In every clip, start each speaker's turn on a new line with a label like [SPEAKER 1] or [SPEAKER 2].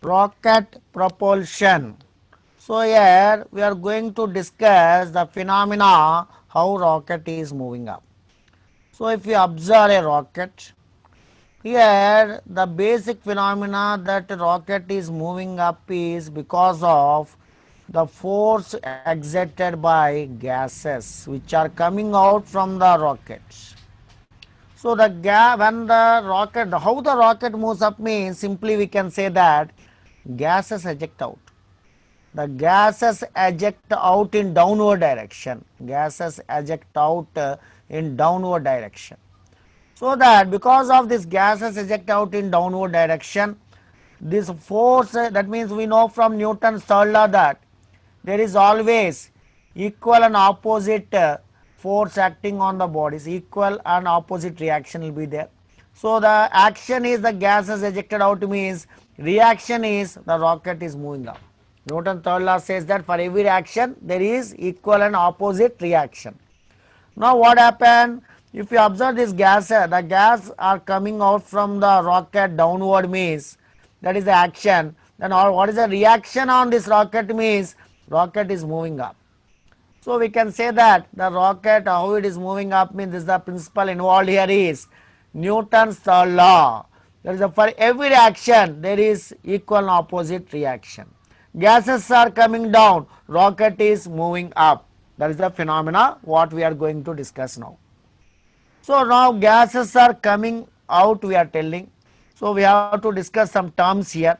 [SPEAKER 1] rocket propulsion. So here we are going to discuss the phenomena how rocket is moving up. So if you observe a rocket, here the basic phenomena that rocket is moving up is because of the force exerted by gases which are coming out from the rockets. So the when the rocket, how the rocket moves up means simply we can say that gases eject out. The gases eject out in downward direction. Gases eject out in downward direction. So that because of this gases eject out in downward direction, this force that means we know from Newton's third law that there is always equal and opposite force acting on the bodies, equal and opposite reaction will be there. So the action is the gases ejected out means reaction is the rocket is moving up. Newton's third law says that for every reaction there is equal and opposite reaction. Now what happened? If you observe this gas, the gas are coming out from the rocket downward means that is the action. Then what is the reaction on this rocket means rocket is moving up. So we can say that the rocket how it is moving up means this is the principle involved here is Newton's third law. That is for every reaction there is equal and opposite reaction. Gases are coming down, rocket is moving up. That is the phenomena what we are going to discuss now. So now gases are coming out we are telling. So we have to discuss some terms here.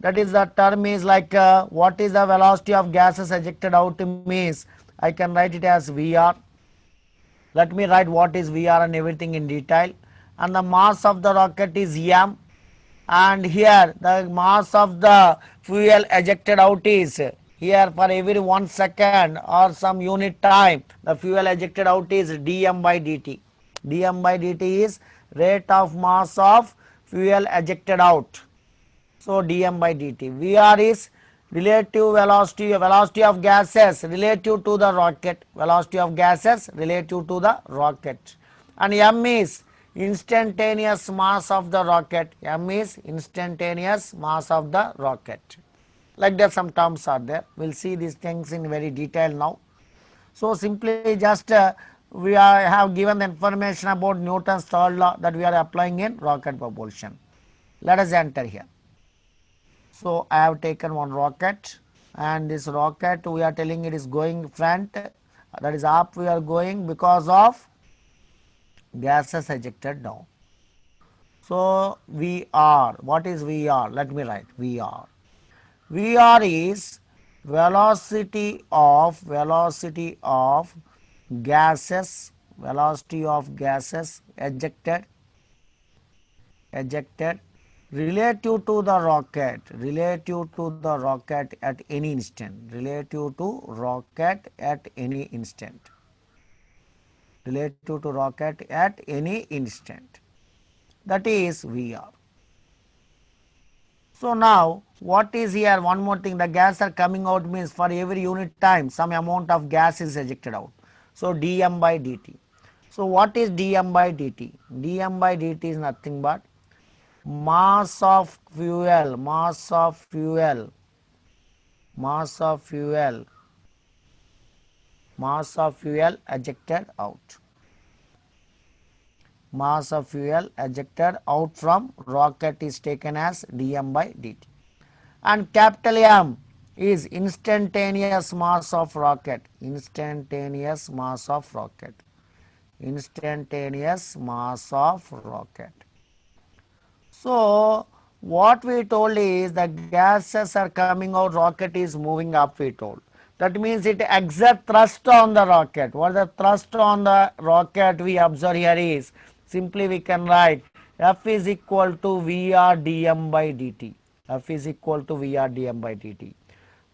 [SPEAKER 1] That is the term is like what is the velocity of gases ejected out means I can write it as VR. Let me write what is VR and everything in detail. And the mass of the rocket is m. And here the mass of the fuel ejected out is here for every 1 second or some unit time the fuel ejected out is dm by dt. Dm by dt is rate of mass of fuel ejected out. So dm by dt. Vr is relative velocity, velocity of gases relative to the rocket, velocity of gases relative to the rocket. And m is instantaneous mass of the rocket. M is instantaneous mass of the rocket. Like that some terms are there. We will see these things in very detail now. So simply just have given the information about Newton's third law that we are applying in rocket propulsion. Let us enter here. So I have taken one rocket, and this rocket we are telling it is going front, that is up we are going because of gases ejected down. So VR, what is VR? Let me write VR. VR is velocity of gases, velocity of gases ejected relative to the rocket, at any instant, relative to rocket at any instant, relative to rocket at any instant. That is VR. So now what is here, one more thing, the gas are coming out means for every unit time some amount of gas is ejected out. So dm by dt. So what is dm by dt? Dm by dt is nothing but mass of fuel, mass of fuel ejected out. Mass of fuel ejected out from rocket is taken as dm by dt. And capital M is instantaneous mass of rocket, instantaneous mass of rocket, instantaneous mass of rocket. So what we told is the gases are coming out, rocket is moving up we told. That means it exerts thrust on the rocket. What the thrust on the rocket we observe here is simply we can write F is equal to VR dm by dt. F is equal to VR dm by dt.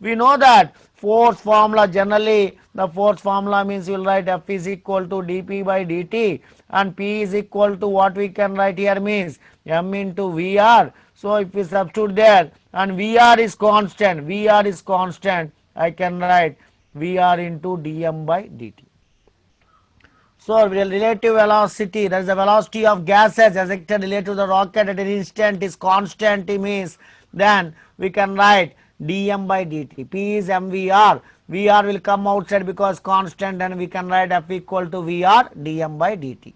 [SPEAKER 1] We know that force formula, generally the force formula means you will write F is equal to dp by dt, and P is equal to what we can write here means M into VR. So if we substitute there and VR is constant, I can write VR into dm by dt. So relative velocity, that is the velocity of gases ejected related to the rocket at an instant is constant, means then we can write dm by dt. P is mvr. Vr will come outside because constant, and we can write F equal to Vr dm by dt.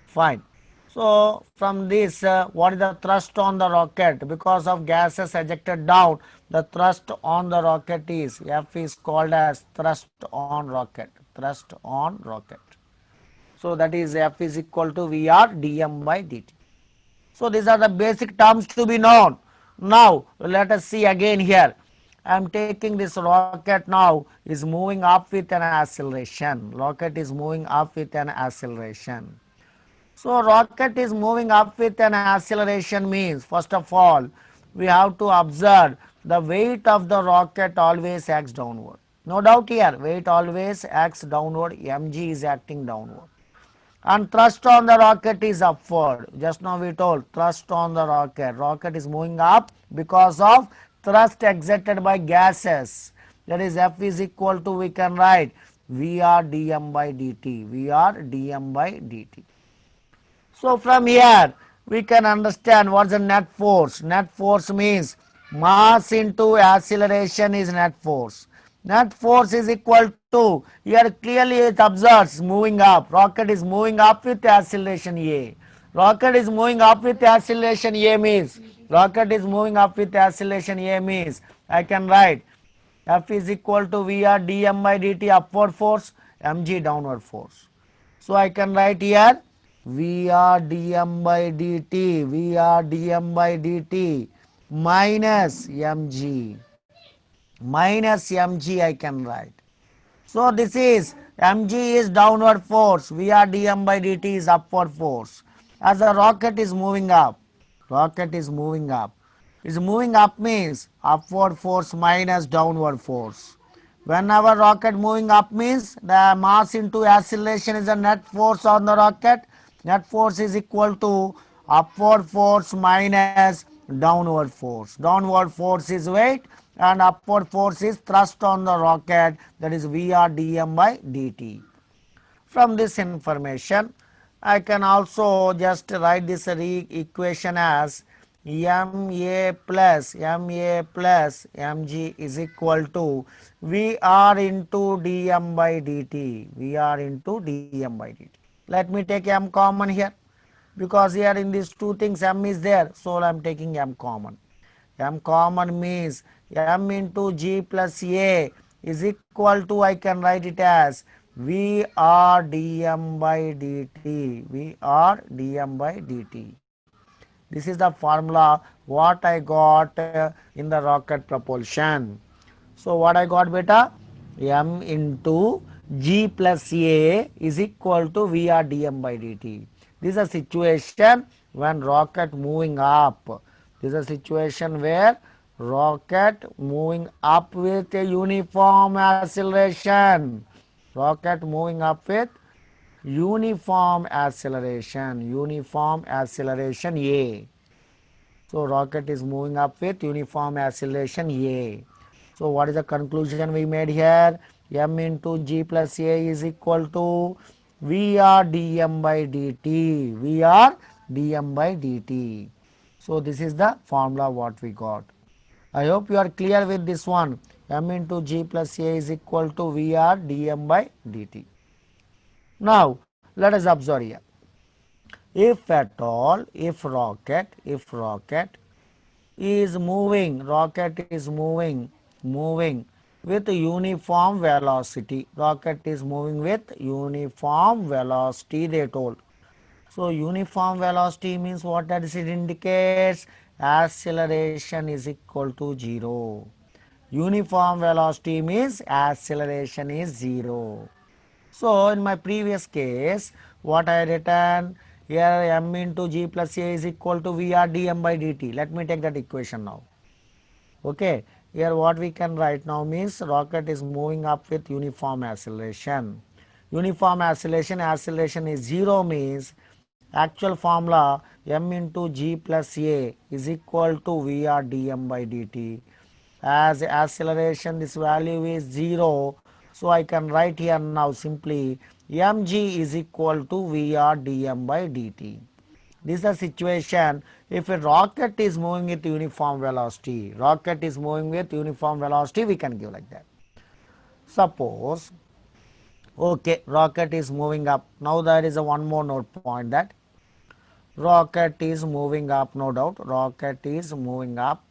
[SPEAKER 1] Fine. So from this, what is the thrust on the rocket? Because of gases ejected down, the thrust on the rocket is F is called as thrust on rocket. Thrust on rocket. So that is F is equal to Vr dm by dt. So these are the basic terms to be known. Now let us see again here. I am taking this rocket now is moving up with an acceleration. Rocket is moving up with an acceleration. So rocket is moving up with an acceleration means, first of all, we have to observe the weight of the rocket always acts downward. No doubt here, weight always acts downward, mg is acting downward. And thrust on the rocket is upward. Just now we told thrust on the rocket. Rocket is moving up because of thrust exerted by gases. That is F is equal to, we can write Vr dm by dt. Vr dm by dt. So from here we can understand what's the net force. Net force means mass into acceleration is net force. Net force is equal to, here clearly it observes moving up. Rocket is moving up with acceleration A. Rocket is moving up with acceleration A means, rocket is moving up with acceleration A means, I can write F is equal to Vr dm by dt upward force, mg downward force. So I can write here Vr dm by dt, Vr dm by dt minus mg, I can write. So this is mg is downward force, Vr dm by dt is upward force. As the rocket is moving up, rocket is moving up. Is moving up means upward force minus downward force. Whenever rocket moving up means the mass into acceleration is the net force on the rocket. Net force is equal to upward force minus downward force. Downward force is weight and upward force is thrust on the rocket, that is Vr dm by dt. From this information, I can also just write this equation as ma plus mg is equal to Vr into dm by dt. Vr into dm by dt. Let me take m common here, because here in these two things m is there, so I am taking m common. M common means m into g plus a is equal to, I can write it as Vr dm by dt. Vr dm by dt. This is the formula what I got in the rocket propulsion. So what I got, beta? M into g plus a is equal to Vr dm by dt. This is a situation when rocket moving up. This is a situation where rocket moving up with a uniform acceleration. Rocket moving up with uniform acceleration A. So rocket is moving up with uniform acceleration A. So what is the conclusion we made here? M into g plus a is equal to Vr dm by dt. Vr dm by dt. So this is the formula what we got. I hope you are clear with this one. M into g plus a is equal to Vr dm by dt. Now let us observe here. If at all, if rocket is moving, moving with uniform velocity. Rocket is moving with uniform velocity, they told. So uniform velocity means what does it indicates? Acceleration is equal to 0. Uniform velocity means acceleration is 0. So in my previous case, what I written here, m into g plus a is equal to Vr dm by dt. Let me take that equation now. Okay, here what we can write now means rocket is moving up with uniform acceleration. Uniform acceleration is 0 means actual formula m into g plus a is equal to Vr dm by dt. As acceleration this value is 0, so I can write here now simply mg is equal to Vr dm by dt. This is a situation if a rocket is moving with uniform velocity. Rocket is moving with uniform velocity, we can give like that. Suppose, okay, rocket is moving up. Now there is a one more note point that rocket is moving up, no doubt. Rocket is moving up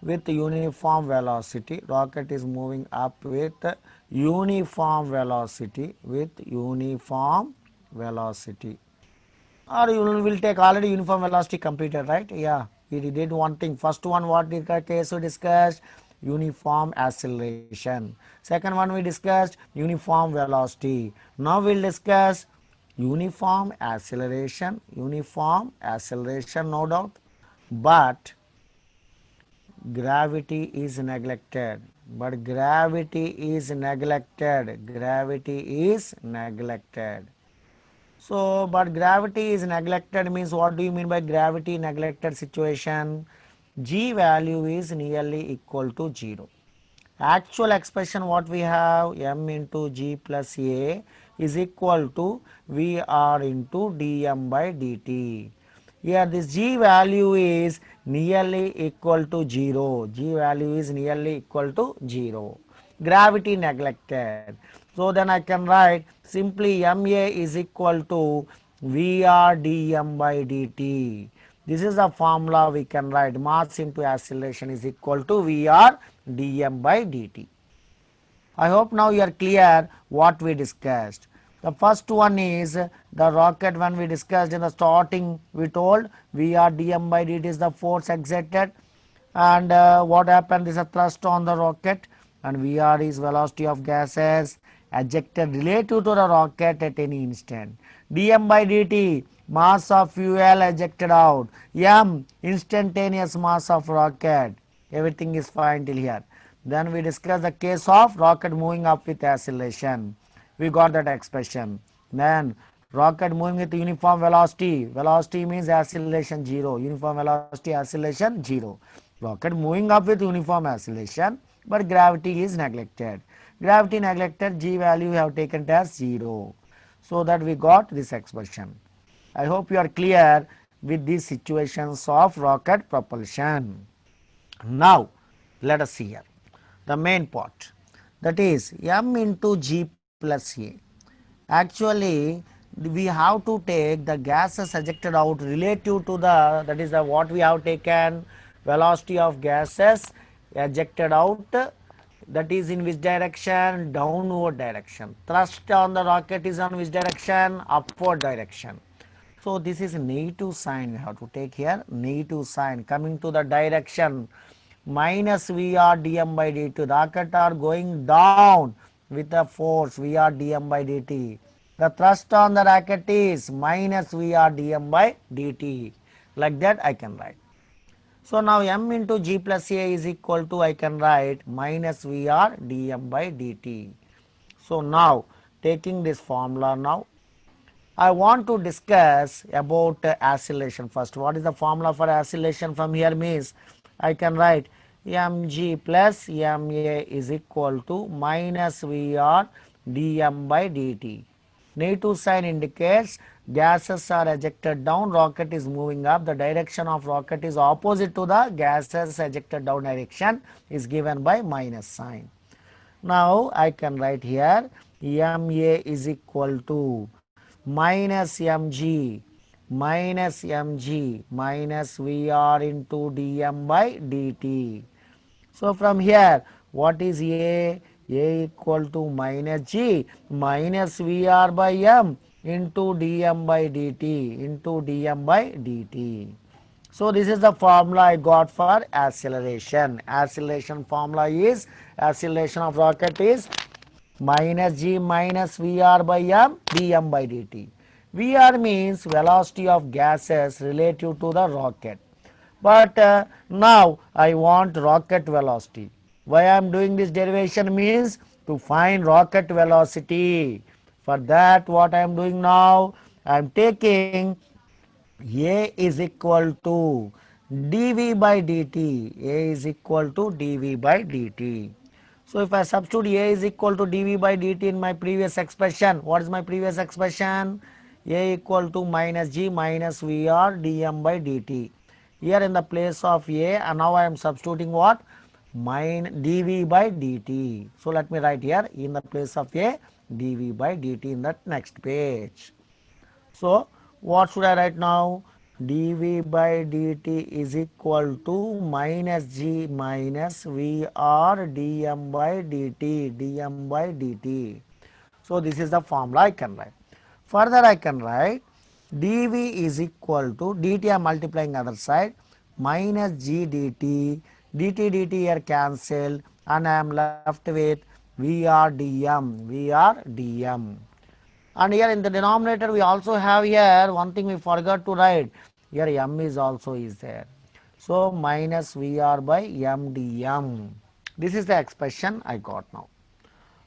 [SPEAKER 1] with uniform velocity. Rocket is moving up with uniform velocity, or you will take already uniform velocity completed, right? Yeah, we did one thing. First one, what did the case we discussed? Uniform acceleration. Second one, we discussed uniform velocity. Now we'll discuss uniform acceleration, no doubt. But gravity is neglected. So, but gravity is neglected means, what do you mean by gravity neglected situation? G value is nearly equal to 0. Actual expression what we have, m into g plus a is equal to Vr into dm by dt. Here this g value is nearly equal to 0. G value is nearly equal to 0. Gravity neglected. So then I can write simply ma is equal to Vr dm by dt. This is the formula we can write. Mass into acceleration is equal to Vr dm by dt. I hope now you are clear what we discussed. The first one is the rocket. When we discussed in the starting, we told Vr dm by dt is the force exerted, and what happened is a thrust on the rocket, and Vr is velocity of gases ejected relative to the rocket at any instant. Dm by dt, mass of fuel ejected out. M, instantaneous mass of rocket. Everything is fine till here. Then we discuss the case of rocket moving up with acceleration. We got that expression. Then rocket moving with uniform velocity. Velocity means acceleration 0. Uniform velocity acceleration 0. Rocket moving up with uniform acceleration, but gravity is neglected. Gravity neglected, G value we have taken as 0. So that we got this expression. I hope you are clear with these situations of rocket propulsion. Now let us see here the main part, that is m into g plus a. Actually we have to take the gases ejected out relative to the, that is the what we have taken, velocity of gases ejected out, that is in which direction? Downward direction. Thrust on the rocket is on which direction? Upward direction. So this is negative sign we have to take here, negative sign coming to the direction minus Vr dm by dt. Rocket are going down with the force Vr dm by dt. The thrust on the rocket is minus Vr dm by dt. Like that I can write. So now m into g plus a is equal to, I can write minus Vr dm by dt. So now taking this formula, now I want to discuss about acceleration first. What is the formula for acceleration from here means, I can write mg plus ma is equal to minus Vr dm by dt. Negative sign indicates gases are ejected down, rocket is moving up. The direction of rocket is opposite to the gases ejected down direction, is given by minus sign. Now I can write here ma is equal to minus mg minus Vr into dm by dt. So from here what is a? A equal to minus g minus Vr by m into dm by dt. So this is the formula I got for acceleration. Acceleration formula is, acceleration of rocket is minus g minus Vr by m dm by dt. Vr means velocity of gases relative to the rocket. But now I want rocket velocity. Why I am doing this derivation means to find rocket velocity. For that what I am doing now, I am taking a is equal to dv by dt. A is equal to dv by dt. So if I substitute a is equal to dv by dt in my previous expression, what is my previous expression? A equal to minus G minus VR dm by dt. Here in the place of A, and now I am substituting what? Dv by dt. So let me write here in the place of A, dv by dt in that next page. So what should I write now? dv by dt is equal to minus G minus VR dm by dt, dm by dt. So this is the formula I can write. Further I can write dv is equal to dt, I am multiplying other side, minus g dt, dt here cancelled, and I am left with vr dm. And here in the denominator we also have here one thing we forgot to write, here m is also is there. So minus vr by m dm. This is the expression I got now.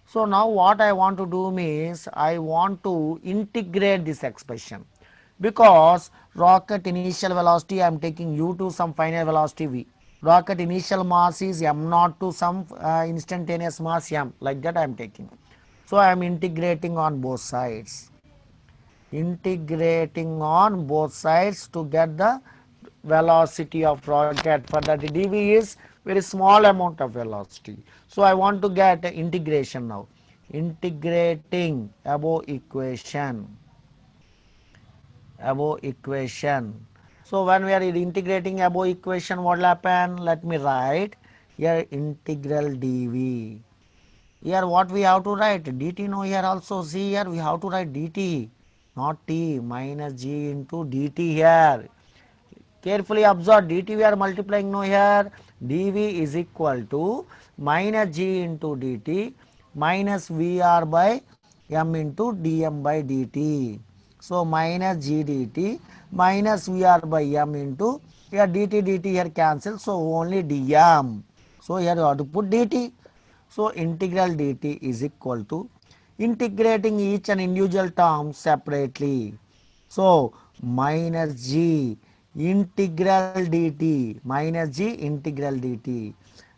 [SPEAKER 1] So now what I want to do means I want to integrate this expression, because rocket initial velocity I am taking u to some final velocity v. Rocket initial mass is m naught to some instantaneous mass m, like that I am taking. So I am integrating on both sides. Integrating on both sides to get the velocity of rocket. For that dv is very small amount of velocity. So I want to get integration now. Integrating above equation. Above equation. So when we are integrating above equation, what will happen? Let me write here integral dv. Here what we have to write? dt. No, here also see here we have to write dt, not t, minus g into dt here. Carefully observe, dt we are multiplying no here. dv is equal to minus g into dt minus vr by m into dm by dt. So minus g dt minus vr by m into, here dt here cancel, so only dm. So here you have to put dt. So integral dt is equal to, integrating each and individual term separately. So minus g integral dt, minus g integral dt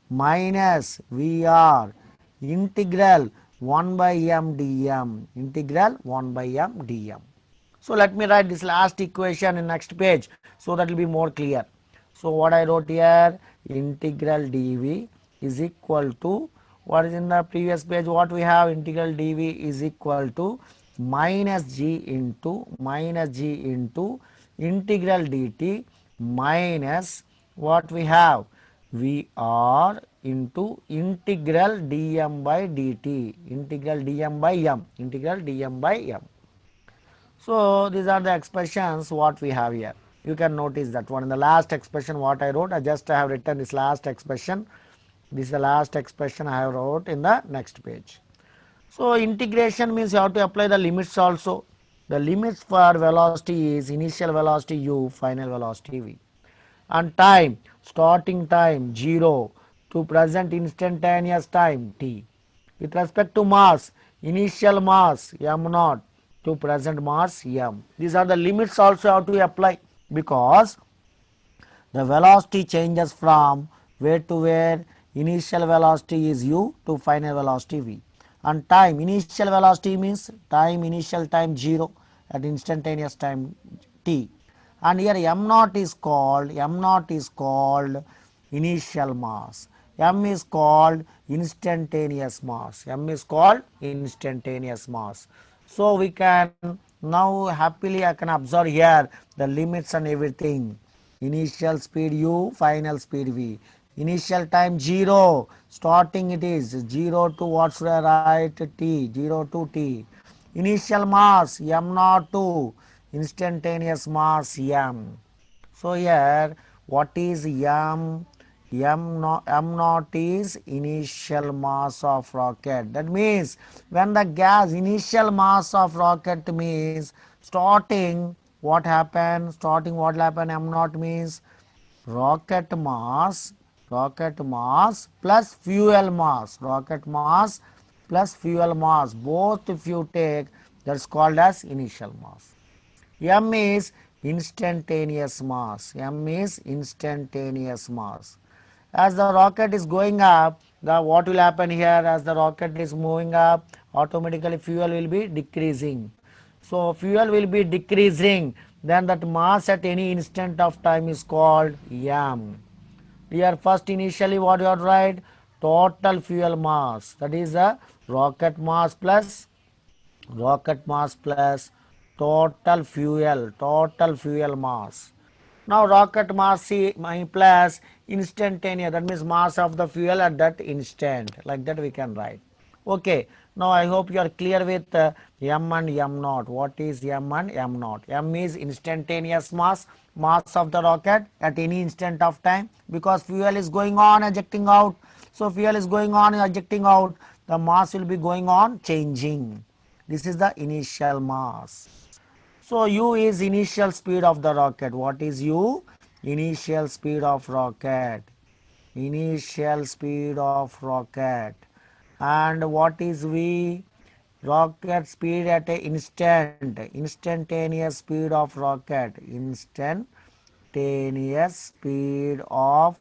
[SPEAKER 1] minus vr integral 1 by m dm, integral 1 by m dm. So let me write this last equation in next page, so that will be more clear. So what I wrote here, integral dv is equal to, what is in the previous page, what we have, integral dv is equal to minus g into integral dt minus what we have, we are into integral dm by dt, integral dm by m, integral dm by m. So these are the expressions what we have here. You can notice that one in the last expression what I wrote, I just have written this last expression. This is the last expression I have wrote in the next page. So integration means you have to apply the limits also. The limits for velocity is initial velocity u, final velocity v. And time, starting time 0 to present instantaneous time t. With respect to mass, initial mass m naught to present mass m. These are the limits also have to apply, because the velocity changes from where to where, initial velocity is u to final velocity v. And time, initial velocity means time, initial time 0 at instantaneous time t. And here m naught is called, initial mass, m is called instantaneous mass, m is called instantaneous mass. So we can now happily I can observe here the limits and everything. Initial speed u, final speed v. Initial time 0, starting it is 0 to what should I write, t, 0 to t. Initial mass m naught to instantaneous mass m. So here what is m? M naught is initial mass of rocket. That means when the gas, initial mass of rocket means starting, what happened? Starting what will happen? M naught means rocket mass, plus fuel mass, both if you take, that's called as initial mass. M is instantaneous mass, As the rocket is going up, the what will happen here, as the rocket is moving up, automatically fuel will be decreasing. So fuel will be decreasing, then that mass at any instant of time is called m. Here first initially what you have to write, total fuel mass, that is the rocket mass plus total fuel mass. Now rocket mass C plus instantaneous, that means mass of the fuel at that instant, like that we can write. Okay, now I hope you are clear with m and m naught. What is m and m naught? M is instantaneous mass of the rocket at any instant of time, because fuel is going on ejecting out. So fuel is going on ejecting out, the mass will be going on changing. This is the initial mass. So u is initial speed of the rocket. What is u? Initial speed of rocket. Initial speed of rocket. And what is v? Rocket speed at a instantaneous speed of rocket. Instantaneous speed of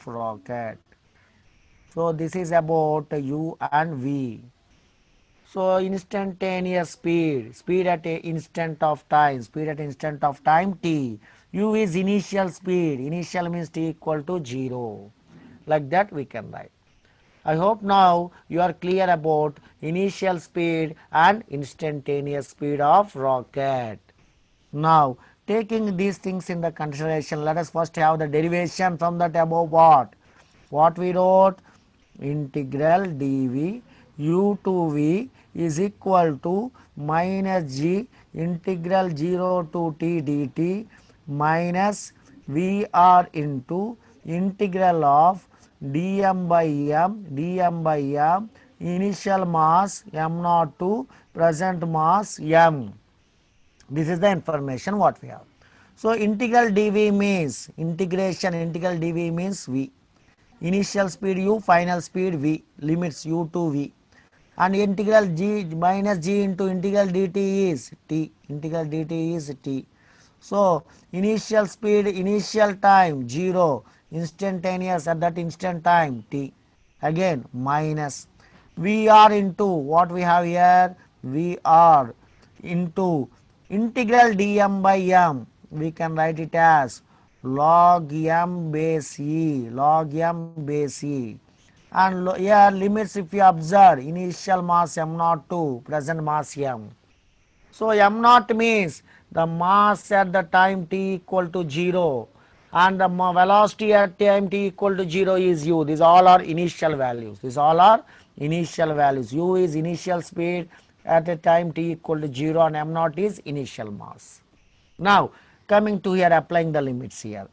[SPEAKER 1] rocket. So this is about u and v. So instantaneous speed at a instant of time t. U is initial speed, initial means t equal to 0. Like that we can write. I hope now you are clear about initial speed and instantaneous speed of rocket. Now, taking these things in the consideration, let us first have the derivation from that above what? What we wrote? Integral dv u to v is equal to minus g integral 0 to t dt minus vr into integral of dm by m initial mass m naught to present mass m. This is the information what we have. So integral dv means integral dv means v. Initial speed u, final speed v, limits u to v. And integral g minus g into integral dt is t. Integral dt is t. So initial speed, initial time 0, instantaneous at that instant time t. Again minus Vr into what we have here, Vr into integral dm by m. We can write it as log m base e, and here limits if you observe, initial mass m naught to present mass m. So m naught means the mass at the time t equal to 0 and the velocity at time t equal to 0 is u. These all are initial values. U is initial speed at a time t equal to 0 and m naught is initial mass. Now coming to here, applying the limits here.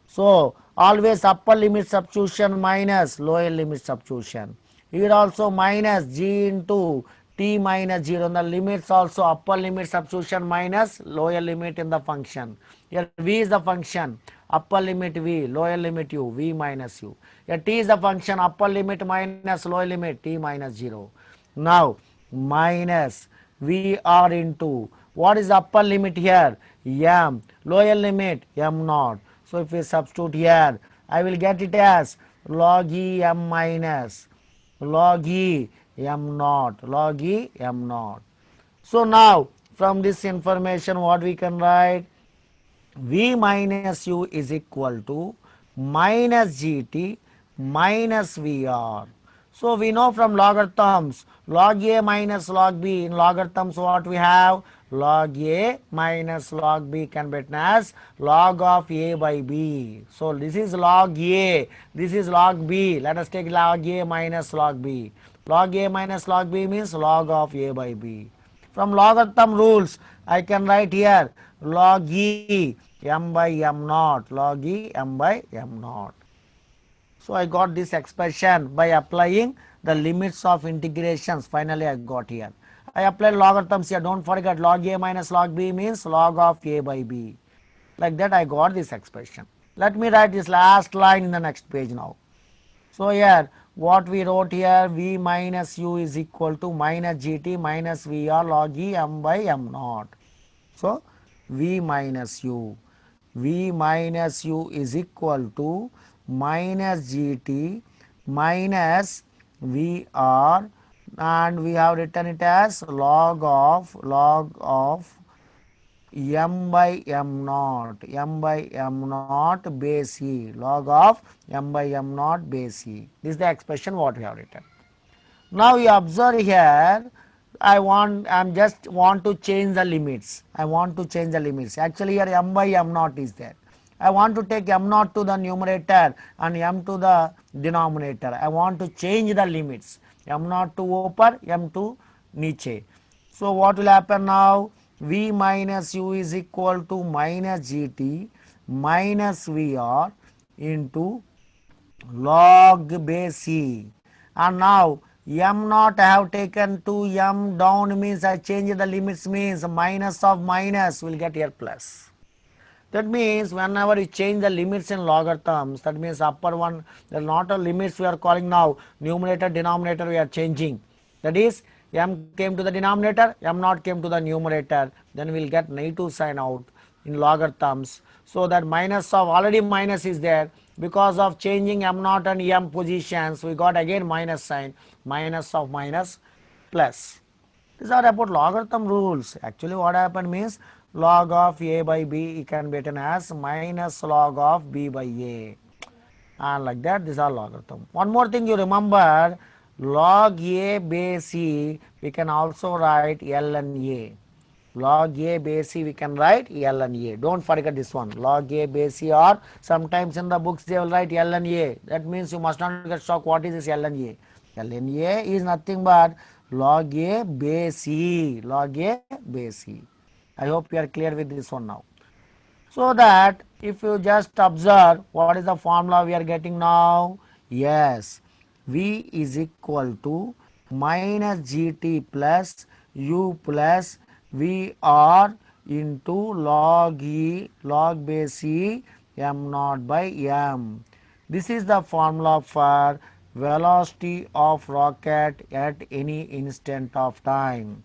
[SPEAKER 1] So always upper limit substitution minus lower limit substitution. Here also minus g into t minus 0. The limits also upper limit substitution minus lower limit in the function. Here v is the function, upper limit v, lower limit u, v minus u. Here t is the function, upper limit minus lower limit, t minus 0. Now minus vr into, what is the upper limit here? M. Lower limit m naught. So if we substitute here, I will get it as log e m minus log e m naught. So now from this information what we can write? V minus u is equal to minus gt minus Vr. So we know from logarithms, log a minus log b. In logarithms what we have? Log a minus log b can be written as log of a by b. So this is log a, this is log b. Let us take log a minus log b. Log a minus log b means log of a by b. From logarithm rules, I can write here log e m by m naught, log e m by m naught. So I got this expression by applying the limits of integrations. Finally I got here. I applied logarithms here. Don't forget, log a minus log b means log of a by b. Like that I got this expression. Let me write this last line in the next page now. So here what we wrote here, v minus u is equal to minus gt minus vr log e m by m naught. So v minus u is equal to minus gt minus vr and we have written it as log of m by m naught, base e, log of m by m naught base e. This is the expression what we have written. Now you observe here, I am just want to change the limits. I want to change the limits. Actually here m by m naught is there. I want to take m naught to the numerator and m to the denominator. I want to change the limits. M naught to upper, m to niche. So what will happen now? V minus u is equal to minus gt minus Vr into log base e. And now m naught I have taken to m down means I change the limits means minus of minus will get here plus. That means whenever you change the limits in logarithms, that means upper one, the not a limits we are calling now, numerator, denominator we are changing. That is m came to the denominator, m naught came to the numerator, then we will get negative sign out in logarithms. So that minus of already minus is there, because of changing m naught and m positions we got again minus sign, minus of minus plus. These are about logarithm rules. Actually what happened means log of a by b can be written as minus log of b by a, and like that these are logarithm. One more thing you remember, log a base e we can also write ln a. Log a base e we can write ln a. Don't forget this one, log a base e, or sometimes in the books they will write ln a. That means you must not get shocked what is this ln a. ln a is nothing but log a base e, log a base e. I hope you are clear with this one now. So that if you just observe what is the formula we are getting now, yes, V is equal to minus gt plus u plus Vr into log e, log base e m naught by m. This is the formula for velocity of rocket at any instant of time.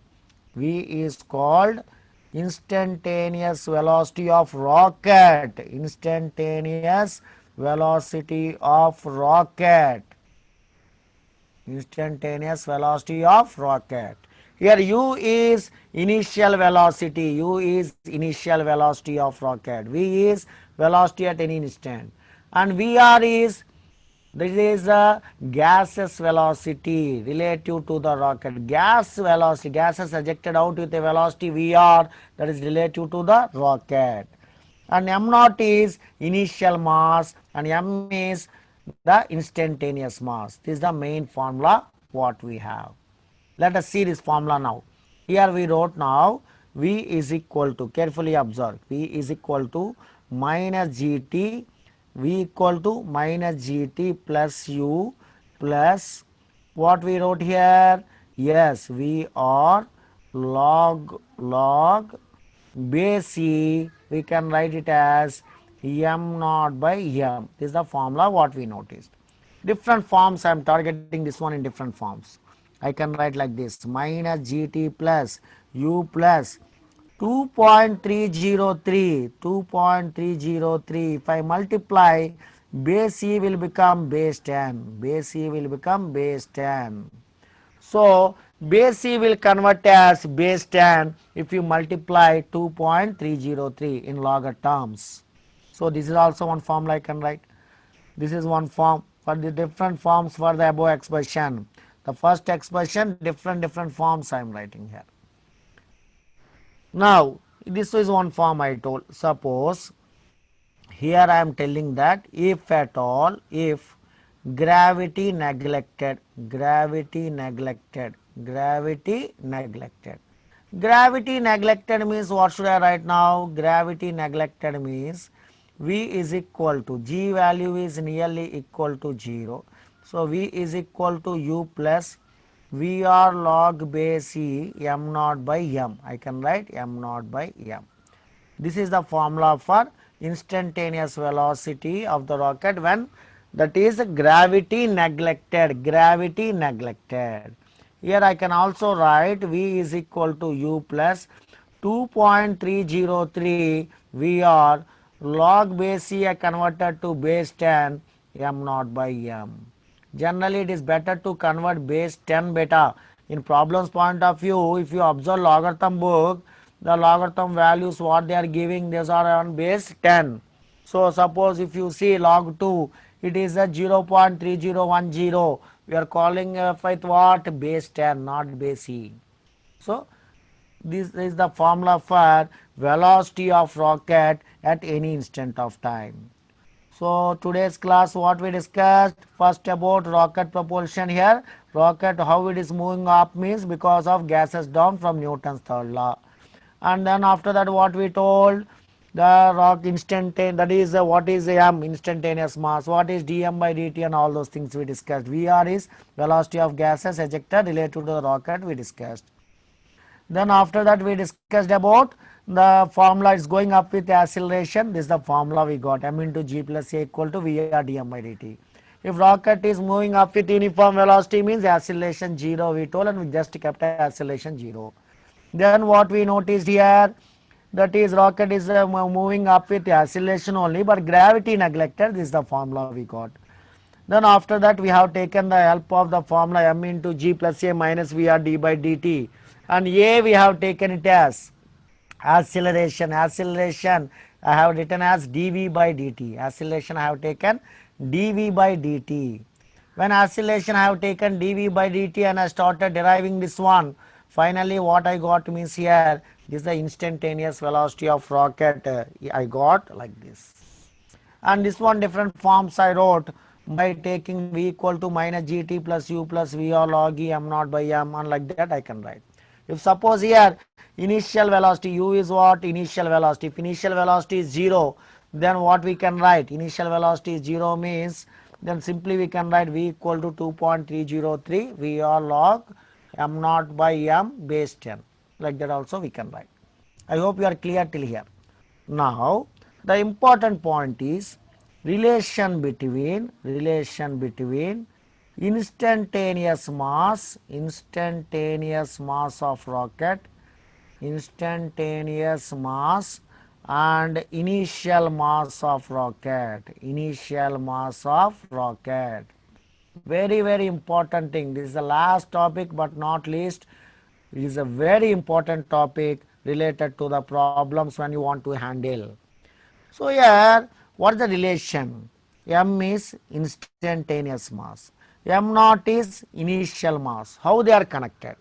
[SPEAKER 1] V is called instantaneous velocity of rocket, instantaneous velocity of rocket, instantaneous velocity of rocket. Here u is initial velocity, u is initial velocity of rocket, v is velocity at any instant, and Vr is, this is a gaseous velocity relative to the rocket. Gas velocity, gas is ejected out with a velocity Vr, that is relative to the rocket. And m naught is initial mass and m is the instantaneous mass. This is the main formula what we have. Let us see this formula now. Here we wrote now V is equal to, carefully observe, V is equal to minus gt, V equal to minus gt plus u plus what we wrote here, yes, V r log base e, we can write it as m naught by m. This is the formula what we noticed. Different forms, I am targeting this one in different forms. I can write like this, minus gt plus u plus 2.303, 2.303. If I multiply, base e will become base 10, base e will become base 10. So base e will convert as base 10 if you multiply 2.303 in log terms. So this is also one formula I can write. This is one form. For the different forms for the above expression, the first expression, different forms I am writing here. Now this is one form I told. Suppose here I am telling that if at all, if gravity neglected, gravity neglected, gravity neglected. Gravity neglected means what should I write now? Gravity neglected means V is equal to, G value is nearly equal to 0. So V is equal to U plus Vr log base E m naught by m. I can write m naught by m. This is the formula for instantaneous velocity of the rocket when that is gravity neglected, gravity neglected. Here I can also write V is equal to U plus 2.303 Vr log base E converted to base 10 m naught by m. Generally it is better to convert base 10 beta In problems point of view, if you observe logarithm book, the logarithm values what they are giving, these are on base 10. So suppose if you see log 2, it is a 0.3010. We are calling with what? Base 10, not base e. So this is the formula for velocity of rocket at any instant of time. So today's class what we discussed, first about rocket propulsion here. Rocket how it is moving up means because of gases down from Newton's third law. And then after that what we told, the rock instantaneous, that is what is m, instantaneous mass, what is dm by dt, and all those things we discussed. Vr is velocity of gases ejected related to the rocket we discussed. Then after that we discussed about the formula is going up with acceleration. This is the formula we got, m into g plus a equal to Vr dm by dt. If rocket is moving up with uniform velocity means acceleration 0 we told, and we just kept acceleration 0. Then what we noticed here, that is rocket is moving up with acceleration only, but gravity neglected. This is the formula we got. Then after that we have taken the help of the formula m into g plus a minus Vr d by dt, and a we have taken it as acceleration. Acceleration I have written as dv by dt. Acceleration I have taken dv by dt. When acceleration I have taken dv by dt and I started deriving this one, finally what I got means here, this is the instantaneous velocity of rocket I got like this. And this one different forms I wrote by taking v equal to minus gt plus u plus v or log e m naught by m, and like that I can write. If suppose here initial velocity u is what? Initial velocity. If initial velocity is 0, then what we can write? Initial velocity is 0 means, then simply we can write v equal to 2.303 v or log m naught by m base 10. Like that also we can write. I hope you are clear till here. Now the important point is relation between instantaneous mass of rocket, instantaneous mass, and initial mass of rocket, very important thing. This is the last topic but not least. It is a very important topic related to the problems when you want to handle. So here what is the relation? M is instantaneous mass, m naught is initial mass. How they are connected?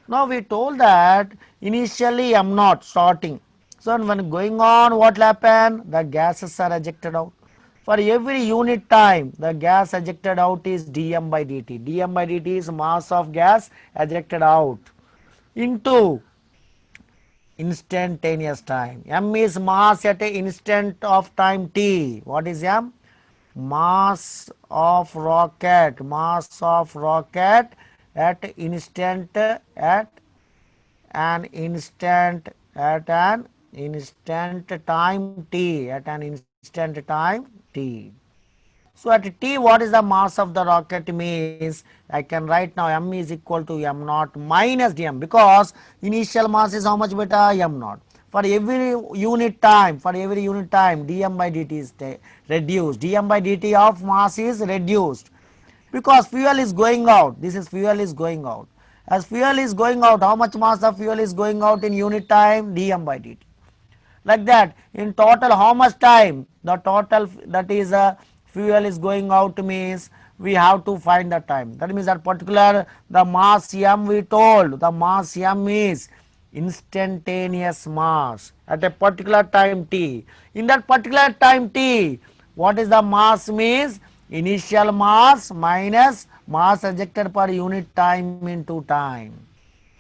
[SPEAKER 1] Now we told that initially m naught starting. So when going on, what will happen? The gases are ejected out. For every unit time, the gas ejected out is dm by dt. Dm by dt is mass of gas ejected out into instantaneous time. M is mass at a instant of time t. What is m? Mass of rocket at instant an instant time t. So at t, what is the mass of the rocket means, I can write now m is equal to m naught minus dm, because initial mass is how much beta? M naught. For every unit time dm by dt is reduced, dm by dt of mass is reduced, because fuel is going out. This is fuel is going out. As fuel is going out, how much mass of fuel is going out in unit time? Dm by dt. Like that, in total how much time? The total, that is fuel is going out means we have to find the time. That means that particular, the mass m we told, the mass m is instantaneous mass at a particular time t. In that particular time t, what is the mass means? Initial mass minus mass ejected per unit time into time.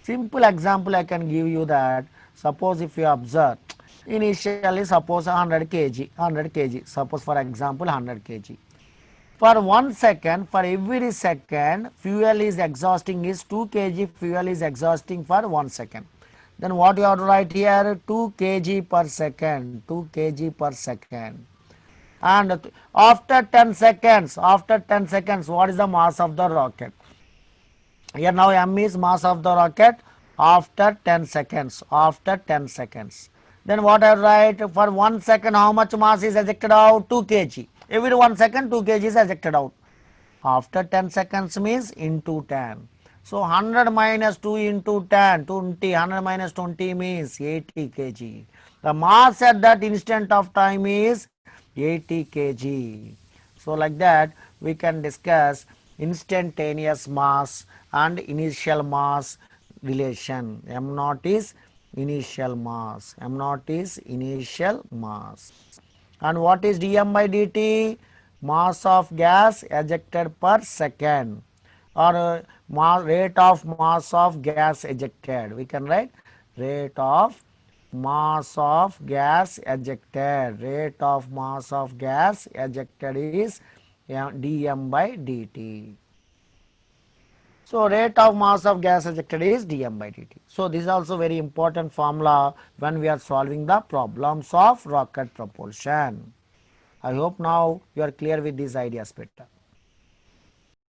[SPEAKER 1] Simple example I can give you that. Suppose if you observe, initially suppose 100 kg, suppose for example 100 kg. For 1 second, for every second fuel is exhausting is 2 kg fuel is exhausting for 1 second. Then what you have to write here? 2 kg per second, 2 kg per second. And after 10 seconds, what is the mass of the rocket? Here now m is mass of the rocket after 10 seconds, Then what I write? For 1 second how much mass is ejected out? 2 kg. Every 1 second 2 kg is ejected out. After 10 seconds means into 10. So 100 minus 2 into 10, 20, 100 minus 20 means 80 kg. The mass at that instant of time is 80 kg. So like that we can discuss instantaneous mass and initial mass relation. M naught is initial mass. M naught is initial mass. And what is dm by dt? Mass of gas ejected per second, or rate of mass of gas ejected. We can write rate of mass of gas ejected. Rate of mass of gas ejected is dm by dt. So rate of mass of gas ejected is dm by dt. So this is also very important formula when we are solving the problems of rocket propulsion. I hope now you are clear with these ideas better.